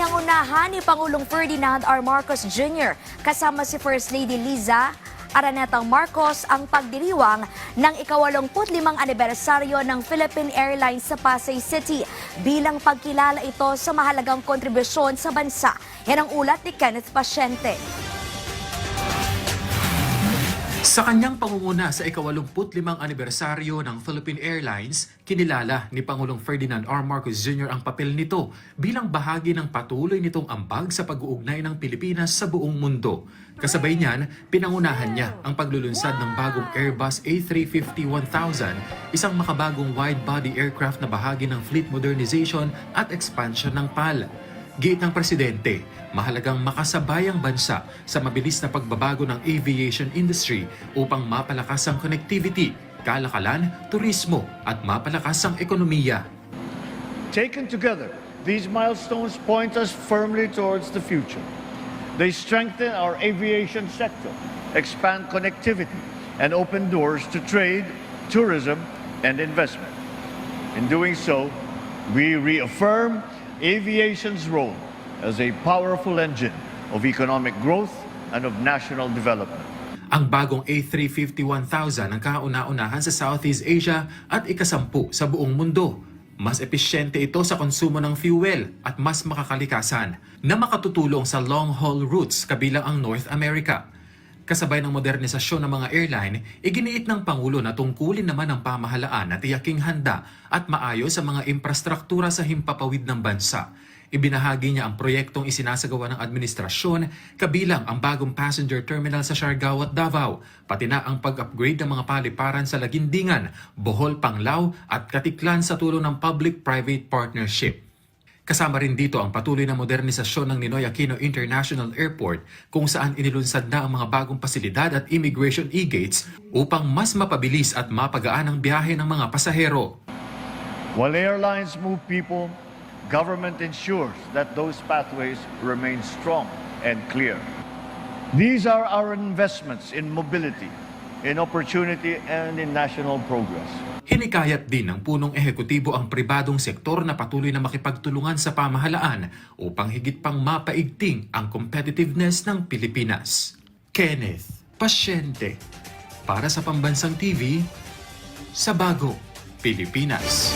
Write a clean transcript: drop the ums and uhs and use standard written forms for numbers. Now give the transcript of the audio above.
Pinangunahan ni Pangulong Ferdinand R. Marcos Jr. kasama si First Lady Liza Araneta Marcos ang pagdiriwang ng ika-85 anibersaryo ng Philippine Airlines sa Pasay City bilang pagkilala ito sa mahalagang kontribusyon sa bansa. Yan ang ulat ni Kenneth Pasyente. Sa kanyang pangunguna sa ika-85 anibersaryo ng Philippine Airlines, kinilala ni Pangulong Ferdinand R. Marcos Jr. ang papel nito bilang bahagi ng patuloy nitong ambag sa pag-uugnay ng Pilipinas sa buong mundo. Kasabay niyan, pinangunahan niya ang paglulunsad ng bagong Airbus A350-1000, isang makabagong wide-body aircraft na bahagi ng fleet modernization at expansion ng PAL. Giit ng Presidente, mahalagang makasabay ang bansa sa mabilis na pagbabago ng aviation industry upang mapalakas ang connectivity, kalakalan, turismo at mapalakas ang ekonomiya. Taken together, these milestones point us firmly towards the future. They strengthen our aviation sector, expand connectivity, and open doors to trade, tourism, and investment. In doing so, we reaffirm aviation's role as a powerful engine of economic growth and of national development. Ang bagong A350-1000 ang kauna-unahan sa Southeast Asia at ika-10 sa buong mundo. Mas episyente ito sa konsumo ng fuel at mas makakalikasan na makatutulong sa long-haul routes kabilang ang North America. Kasabay ng modernisasyon ng mga airline, iginiit ng Pangulo na tungkulin naman ng pamahalaan na tiyaking handa at maayos sa mga infrastruktura sa himpapawid ng bansa. Ibinahagi niya ang proyektong isinasagawa ng administrasyon kabilang ang bagong passenger terminal sa Siargao at Davao, pati na ang pag-upgrade ng mga paliparan sa Lagindingan, Bohol, Panglao at Katiklan sa tulong ng public-private partnership. Kasama rin dito ang patuloy na modernisasyon ng Ninoy Aquino International Airport kung saan inilunsad na ang mga bagong pasilidad at immigration e-gates upang mas mapabilis at mapagaan ang biyahe ng mga pasahero. While airlines move people, government ensures that those pathways remain strong and clear. These are our investments in mobility, in opportunity, and in national progress. Hinikayat din ng punong ehekutibo ang pribadong sektor na patuloy na makipagtulungan sa pamahalaan upang higit pang mapaigting ang competitiveness ng Pilipinas. Kenneth Pasyente, para sa Pambansang TV, sa Bagong Pilipinas.